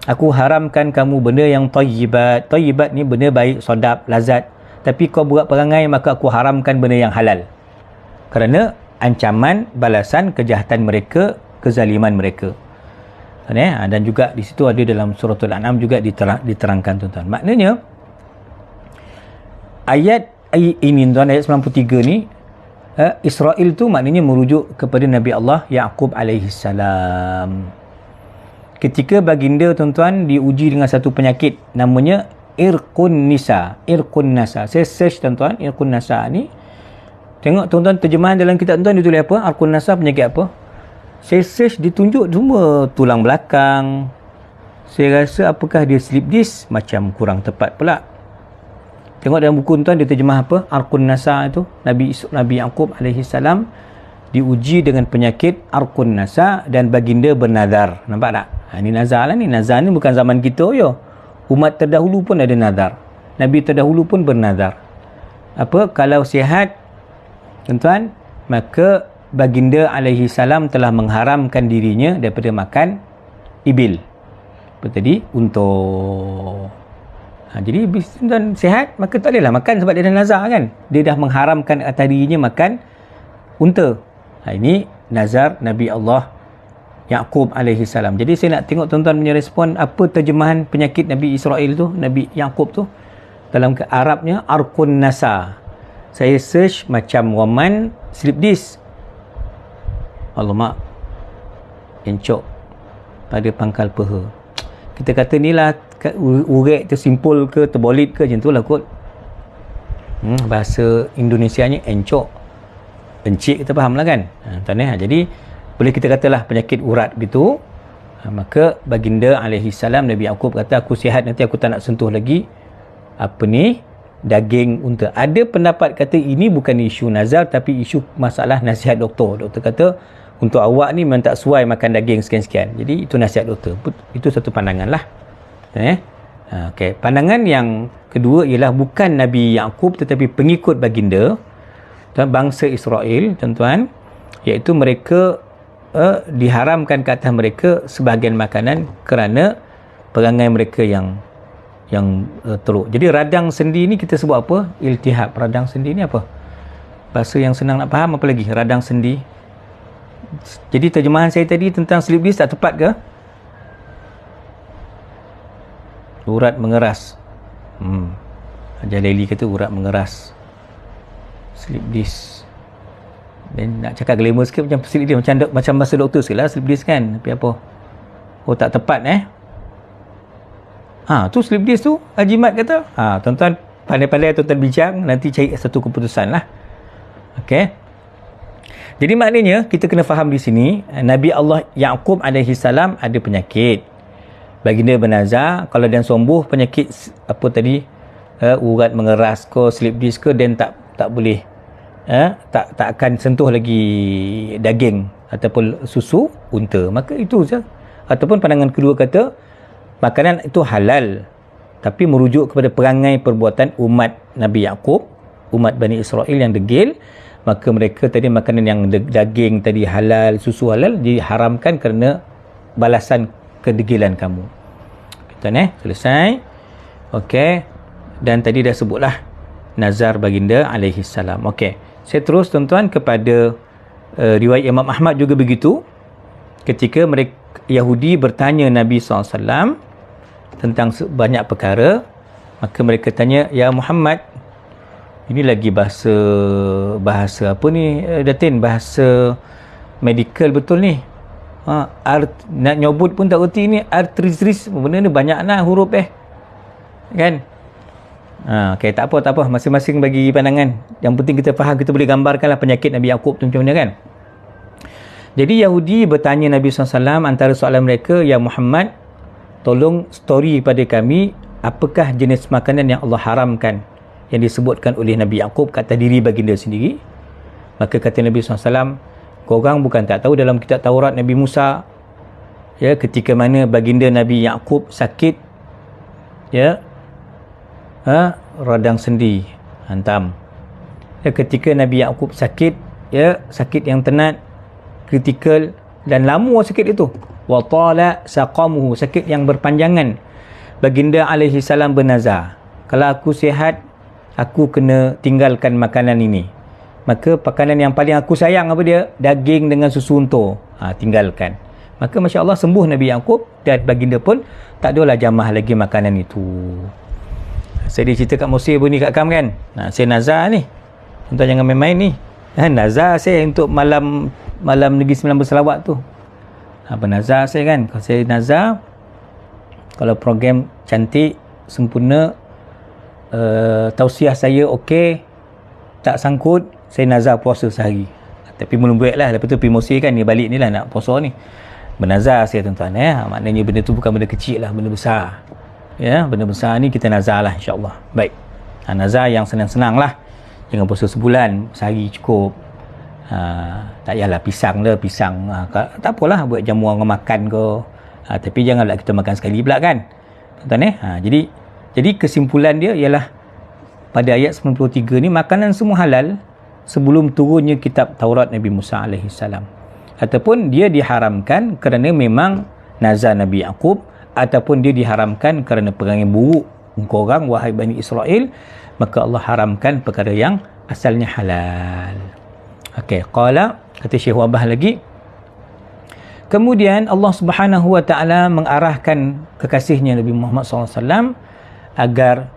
aku haramkan kamu benda yang tayyibat. Tayyibat ni benda baik, sedap, lazat. Tapi kau buat perangai, maka aku haramkan benda yang halal. Kerana ancaman, balasan kejahatan mereka, kezaliman mereka. Dan juga di situ ada dalam suratul An'am juga diterangkan, tuan-tuan. Maknanya ayat ini, tuan, ayat 93 ni, Israel tu maknanya merujuk kepada Nabi Allah Yaqub alaihi salam. Ketika baginda, tuan-tuan, diuji dengan satu penyakit namanya Irqun Nisa. Irqun Nasa. Saya search, tuan-tuan, Irqun Nasa ni. Tengok, tuan-tuan, terjemahan dalam kitab tuan dia tulis apa? Irqun Nasa penyakit apa? Saya search, ditunjuk semua tulang belakang. Saya rasa apakah dia slip disc? Macam kurang tepat pula. Tengok dalam buku, tuan, dia terjemah apa? Irqun Nasa itu. Nabi Yaqub alaihi salam diuji dengan penyakit Irqun Nasa dan baginda bernazar. Nampak tak? Ini nazar lah ni. Nazar ni bukan zaman kita, yo. Umat terdahulu pun ada nazar. Nabi terdahulu pun bernazar. Apa? Kalau sihat, tuan-tuan, maka baginda alaihi salam telah mengharamkan dirinya daripada makan ibil. Apa tadi? Untuk. Jadi tuan sihat, maka tak bolehlah makan sebab dia dah nazar kan. Dia dah mengharamkan atas dirinya makan unta. Ini nazar Nabi Allah Yaqub alaihi salam. Jadi saya nak tengok tuan-tuan punya respon, apa terjemahan penyakit Nabi Israel tu, Nabi Yaqub tu. Dalam ke Arabnya Irqun Nasa. Saya search macam roman slip disc. Alamak, encok pada pangkal peha. Kita kata ni lah urek tersimpul ke terbolit ke, macam tu lah kot. Bahasa Indonesianya encok, encik, kita faham lah kan. Jadi boleh kita katalah penyakit urat gitu. Maka baginda alaihi salam, Nabi Yaqub kata, aku sihat, nanti aku tak nak sentuh lagi apa ni, daging unta. Ada pendapat kata ini bukan isu nazar tapi isu masalah nasihat doktor. Doktor kata untuk awak ni memang tak sesuai makan daging sekian-sekian. Jadi itu nasihat doktor. Itu satu pandangan lah. Okay. Pandangan yang kedua ialah bukan Nabi Yaqub tetapi pengikut baginda, bangsa Israel, tuan-tuan, iaitu mereka diharamkan ke atas mereka sebahagian makanan kerana perangai mereka yang teruk. Jadi radang sendi ni kita sebut apa? Iltihab. Radang sendi ni apa? Bahasa yang senang nak faham apa lagi? Radang sendi. Jadi terjemahan saya tadi tentang slip disc tak tepat ke? Urat mengeras. Jalali kata urat mengeras. Slip disc. Dan nak cakap glamour sikit macam slip disc, macam bahasa doktor sikit lah slip disc kan. Tapi apa? Oh, tak tepat tu slip disc tu Haji Mat kata. Tuan-tuan pandai-pandai tuan-tuan bincang, nanti cari satu keputusan lah. Okey. Jadi maknanya kita kena faham di sini, Nabi Allah Yaqub alaihi salam ada penyakit. Baginda bernazar kalau dan sembuh penyakit apa tadi, urat mengeras ke, slip disc ke, dan tak boleh, tak akan sentuh lagi daging ataupun susu unta. Maka itu saja. Ataupun pandangan kedua kata makanan itu halal tapi merujuk kepada perangai perbuatan umat Nabi Yaqub, umat Bani Israel yang degil. Maka mereka tadi makanan yang daging tadi halal, susu halal diharamkan kerana balasan kedegilan kamu. Tuan selesai. Okey. Dan tadi dah sebutlah nazar baginda alaihi salam. Okey. Saya terus tuan-tuan kepada riwayat Imam Ahmad juga begitu. Ketika mereka Yahudi bertanya Nabi SAW tentang banyak perkara, maka mereka tanya, "Ya Muhammad, ini lagi bahasa apa ni Datin, bahasa medical betul ni. Nak nyebut pun tak reti ni, arthritis benda ni banyak lah huruf kan." Okay, tak apa, masing-masing bagi pandangan. Yang penting kita faham, kita boleh gambarkanlah penyakit Nabi Yaqub tu macam mana kan. Jadi Yahudi bertanya Nabi SAW, antara soalan mereka, "Ya Muhammad, tolong story pada kami, apakah jenis makanan yang Allah haramkan yang disebutkan oleh Nabi Yaqub kata diri baginda sendiri?" Maka kata Nabi SAW, "Korang bukan tak tahu dalam kitab Taurat Nabi Musa, ya, ketika mana baginda Nabi Yaqub sakit, ya, radang sendi, hantam. Ya, ketika Nabi Yaqub sakit, ya, sakit yang tenat, kritikal dan lama sakit itu. Wa tala saqamuhu, sakit yang berpanjangan. Baginda alaihi salam bernazar, kalau aku sihat, aku kena tinggalkan makanan ini. Maka makanan yang paling aku sayang apa dia? Daging dengan susu unta. Tinggalkan. Maka Masya Allah sembuh Nabi Yaqub dan baginda pun tak adalah jamah lagi makanan itu. Saya dia cerita kat Mesir pun ni kat Kam kan. Saya nazar ni. Tuan jangan main-main ni. Nazar saya untuk malam Negeri Sembilan Berselawat tu. Bernazar saya kan. Kalau saya nazar, kalau program cantik, sempurna, tausiah saya okey, tak sangkut, saya nazar puasa sehari. Tapi belum buat lah. Lepas tu pergi Mesir kan, ni balik ni lah nak puasa ni. Bernazar saya tuan-tuan. Maknanya benda tu bukan benda kecil lah, benda besar. Ya, benda besar ni kita nazar lah insyaAllah. Baik. Nazar yang senang-senang lah. Jangan puasa sebulan, sehari cukup. Tak payahlah pisang. Tak apalah buat jamu orang makan ke. Tapi janganlah kita makan sekali pula kan. Tuan-tuan jadi kesimpulan dia ialah pada ayat 93 ni, makanan semua halal sebelum turunnya kitab Taurat Nabi Musa alaihi salam. Ataupun dia diharamkan kerana memang nazar Nabi Yaqub, ataupun dia diharamkan kerana perangai buruk korang wahai Bani Israel, maka Allah haramkan perkara yang asalnya halal. Okey, qala, kata Syekh Wabah lagi, kemudian Allah Subhanahu wa taala mengarahkan kekasihnya Nabi Muhammad SAW agar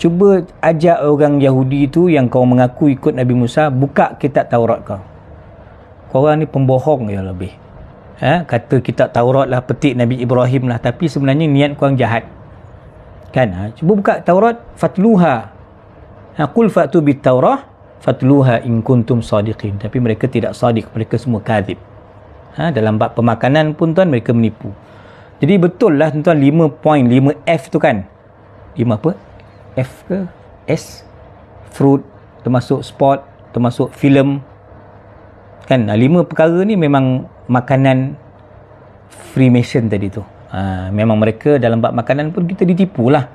cuba ajak orang Yahudi itu yang kau mengaku ikut Nabi Musa, buka kitab Taurat kau. Korang ni pembohong ya lebih. Kata kitab Taurat lah, petik Nabi Ibrahim lah, tapi sebenarnya niat korang jahat. Kan? Cuba buka Taurat, fatluha. Qul fa'tu bit Taurah fatluha in kuntum sadiqin. Tapi mereka tidak sadiq, mereka semua kadhib. Dalam bab pemakanan pun tuan mereka menipu. Jadi betul lah tuan-tuan 5.5F tu kan. 5 apa? F ke? S? Fruit, termasuk sport, termasuk filem. Kan? 5 perkara ni memang makanan Freemason tadi tu. Memang mereka dalam bab makanan pun kita ditipu lah.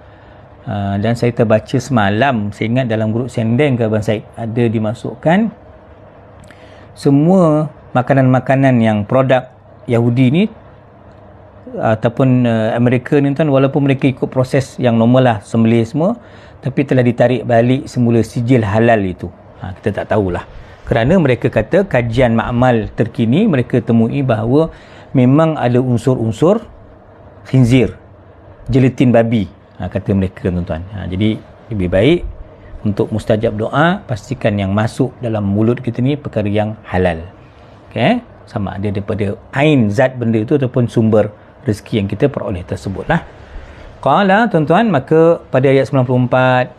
Dan saya terbaca semalam, saya ingat dalam grup Sendeng ke Abang Said ada dimasukkan semua makanan-makanan yang produk Yahudi ni ataupun Amerika ni tuan, walaupun mereka ikut proses yang normal lah, sembelih semua, tapi telah ditarik balik semula sijil halal itu. Kita tak tahulah. Kerana mereka kata kajian makmal terkini mereka temui bahawa memang ada unsur-unsur khinzir, jeletin babi, kata mereka tuan-tuan. Jadi lebih baik untuk mustajab doa, pastikan yang masuk dalam mulut kita ni perkara yang halal. Okay? Sama ada daripada ain zat benda itu ataupun sumber rezeki yang kita peroleh tersebut lah. Qala, tuan-tuan, maka pada ayat 94,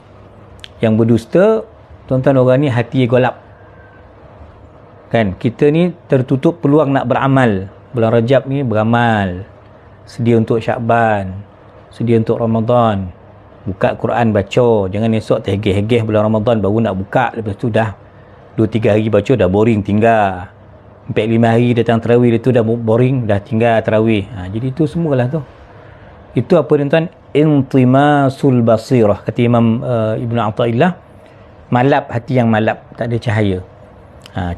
yang berdusta, tuan-tuan, orang ni hati golap. Kan, kita ni tertutup peluang nak beramal. Bulan Rajab ni beramal. Sedia untuk Syakban, sedia untuk Ramadan. Buka Quran baca. Jangan esok terhegeh-hegeh bulan Ramadan baru nak buka. Lepas tu dah 2-3 hari baca dah boring, tinggal. 4-5 hari datang tarawih, dia tu dah boring, dah tinggal tarawih. Jadi itu semualah tu. Itu apa tuan-tuan? intimasul basirah. Kata Imam Ibn Athaillah, malap, hati yang malap, tak ada cahaya.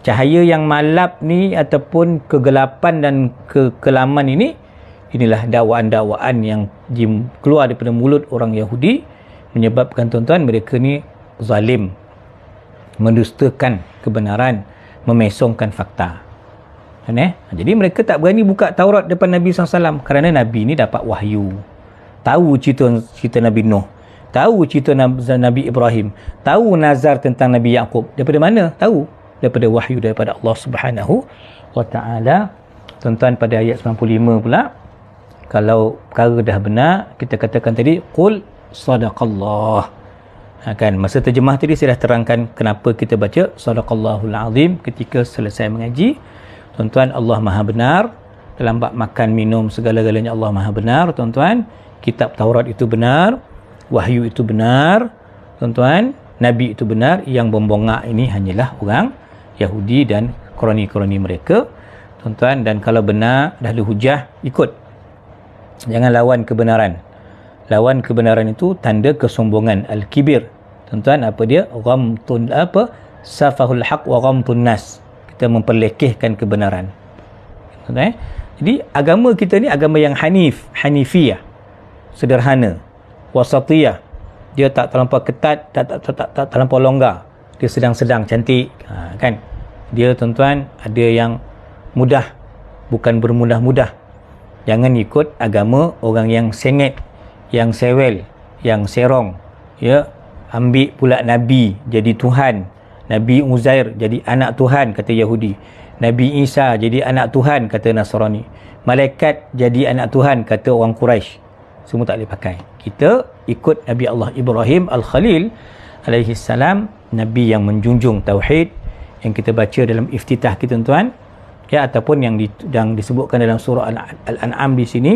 Cahaya yang malap ni ataupun kegelapan dan kekelaman ini, inilah dakwaan-dakwaan yang keluar daripada mulut orang Yahudi, menyebabkan tuan-tuan mereka ni zalim, mendustakan kebenaran, memesongkan fakta. Jadi mereka tak berani buka Taurat depan Nabi SAW kerana Nabi ni dapat wahyu, tahu cerita Nabi Nuh, tahu cerita Nabi Ibrahim, tahu nazar tentang Nabi Yaqub. Daripada mana? Tahu daripada wahyu daripada Allah Subhanahu wa Ta'ala. Tuan-tuan, pada ayat 95 pula, kalau perkara dah benar, kita katakan tadi qul sadaqallah. Kan masa terjemah tadi saya dah terangkan kenapa kita baca sadaqallahul azim ketika selesai mengaji. Tuan-tuan, Allah Maha benar dalam bab makan minum segala-galanya. Allah Maha benar, tuan-tuan. Kitab Taurat itu benar, wahyu itu benar, tuan-tuan. Nabi itu benar. Yang membongak ini hanyalah orang Yahudi dan kroni-kroni mereka, tuan-tuan. Dan kalau benar, dah ada hujah, ikut. Jangan lawan kebenaran. Lawan kebenaran itu tanda kesombongan, al-kibir. Tuan-tuan, apa dia? Ghamtun apa? Safahul haq wa ghamtun nas. Kita memperlekehkan kebenaran. Tuan-tuan, jadi agama kita ni agama yang hanifiyah, sederhana, wasatiyah. Dia tak terlampau ketat, tak terlampau longgar. Dia sedang-sedang, cantik, kan? Dia, tuan-tuan, ada yang mudah, bukan bermudah-mudah. Jangan ikut agama orang yang sengit, yang sewel, yang serong, ya. Ambil pula Nabi jadi Tuhan, Nabi Uzair jadi anak Tuhan, kata Yahudi. Nabi Isa jadi anak Tuhan, kata Nasrani. Malaikat jadi anak Tuhan, kata orang Quraisy. Semua tak boleh pakai. Kita ikut Nabi Allah Ibrahim Al-Khalil alaihi salam, Nabi yang menjunjung tauhid, yang kita baca dalam iftitah kita, tuan-tuan, ya, ataupun yang disebutkan dalam surah Al-An'am di sini,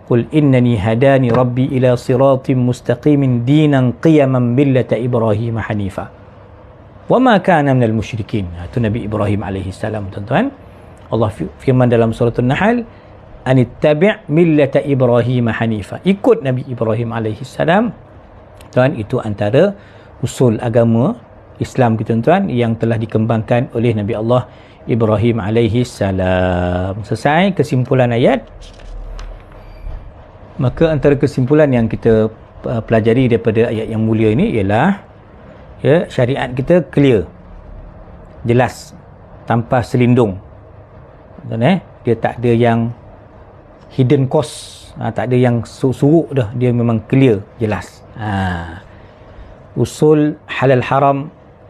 qul innani hadani rabbi ila siratim mustaqimin dinan qiyaman millata Ibrahim hanifa wa ma kana minal musyrikin. Itu Nabi Ibrahim alaihi salam, tuan-tuan. Allah firman dalam surah An-Nahl, anittabi' millata Ibrahim hanifa. Ikut Nabi Ibrahim alaihi salam, tuan. Itu antara usul agama Islam kita, tuan, yang telah dikembangkan oleh Nabi Allah Ibrahim alaihi salam. Selesai kesimpulan ayat. Maka antara kesimpulan yang kita pelajari daripada ayat yang mulia ini ialah, ya, syariat kita clear, jelas, tanpa selindung. Dia tak ada yang hidden cost, tak ada yang suruk dah. Dia memang clear, jelas. Usul halal haram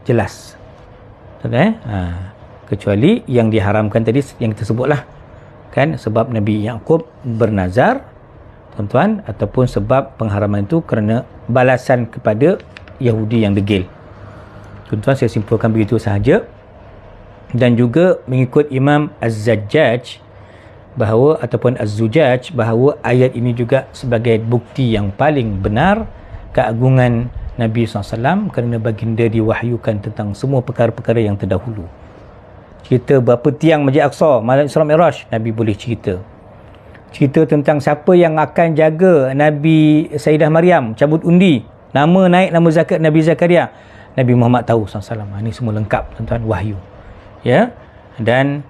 jelas. Kecuali yang diharamkan tadi yang kita sebutlah, kan, sebab Nabi Yaqub bernazar, tuan-tuan, ataupun sebab pengharaman itu kerana balasan kepada Yahudi yang degil. Tuan-tuan, saya simpulkan begitu sahaja. Dan juga mengikut Imam Az-Zajjaj bahawa, ataupun Az-Zujaj, bahawa ayat ini juga sebagai bukti yang paling benar keagungan Nabi SAW, kerana baginda diwahyukan tentang semua perkara-perkara yang terdahulu. Cerita berapa tiang Masjid Aqsa, malam Isra Mi'raj, Nabi boleh cerita. Cerita tentang siapa yang akan jaga Nabi Sayyidah Maryam cabut undi, nama naik, nama zakat Nabi Zakaria, Nabi Muhammad tahu SAW. Ini semua lengkap, tuan-tuan, wahyu, ya. Dan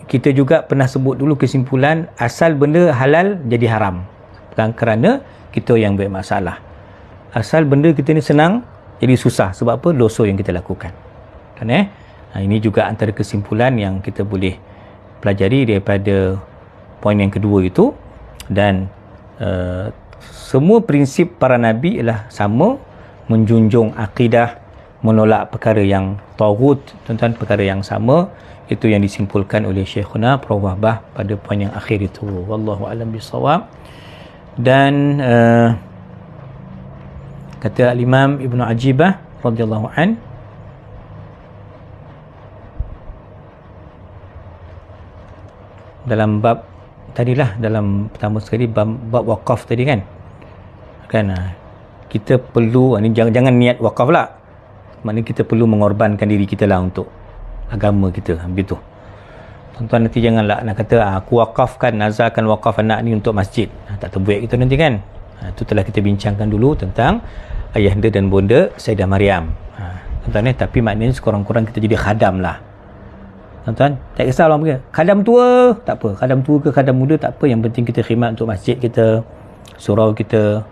kita juga pernah sebut dulu kesimpulan, asal benda halal jadi haram, bukan kerana kita yang bermasalah. Asal benda kita ni senang jadi susah, sebab apa? Dosa yang kita lakukan, kan? Ini juga antara kesimpulan yang kita boleh pelajari daripada poin yang kedua itu. Dan semua prinsip para Nabi ialah sama, menjunjung akidah, menolak perkara yang taghut, tuan-tuan, perkara yang sama. Itu yang disimpulkan oleh Syekhuna Prof. Wahbah pada poin yang akhir itu. Wallahu a'lam bissawab. Dan kata Al-Imam Ibn Ajibah radhiyallahu an, dalam bab tadilah, dalam pertama sekali bab wakaf tadi, kan, kita perlu, ni jangan niat wakaf lah, maknanya kita perlu mengorbankan diri kita lah untuk agama kita, begitu, tuan-tuan. Nanti janganlah nak kata aku wakafkan, nazarkan wakaf anak ni untuk masjid, tak terbuat kita nanti, kan. Itu telah kita bincangkan dulu tentang ayahanda dan bonda Sayyidah Maryam. Tuan-tuan, tapi maknanya sekurang-kurang kita jadi khadam lah. Tuan-tuan, tak kisah orang kata khadam tua, tak apa. Khadam tua ke khadam muda, tak apa. Yang penting kita khidmat untuk masjid kita, surau kita,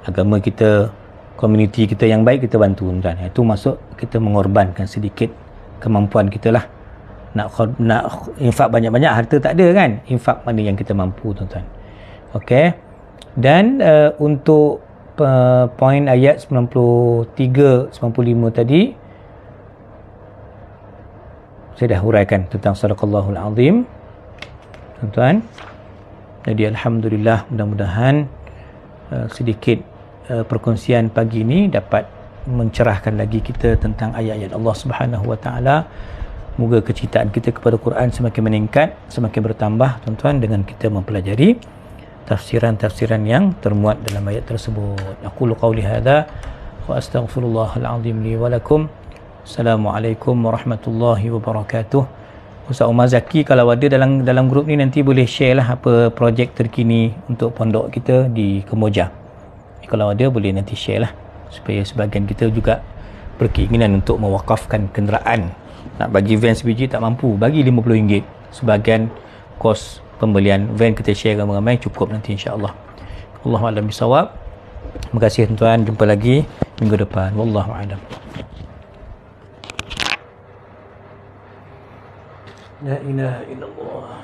agama kita, komuniti kita yang baik, kita bantu, tuan-tuan. Itu masuk kita mengorbankan sedikit kemampuan kita lah. Nak infak banyak-banyak, harta tak ada kan. Infak mana yang kita mampu, tuan-tuan. Okey. Dan untuk poin ayat 93, 95 tadi saya dah huraikan tentang sadaqallahul azim, tuan-tuan. Jadi alhamdulillah, mudah-mudahan sedikit perkongsian pagi ini dapat mencerahkan lagi kita tentang ayat-ayat Allah Subhanahu wa taala. Moga kecintaan kita kepada Quran semakin meningkat, semakin bertambah, tuan-tuan, dengan kita mempelajari tafsiran-tafsiran yang termuat dalam ayat tersebut. Aqulu qawli hadza wa astaghfirullahal azim li wa lakum. Assalamualaikum warahmatullahi wabarakatuh. Ustaz Umar Zaki, kalau ada dalam grup ni nanti boleh share lah apa projek terkini untuk pondok kita di Kemboja. Kalau ada boleh nanti share lah, supaya sebahagian kita juga berkeinginan untuk mewakafkan kenderaan. Nak bagi van sebiji tak mampu, bagi RM50 sebahagian kos pembelian van, kita share ramai-ramai, cukup nanti insya-Allah. Allahu a'lam bisawab. Terima kasih tuan-tuan, jumpa lagi minggu depan. Wallahu a'lam. La ilaha illallah.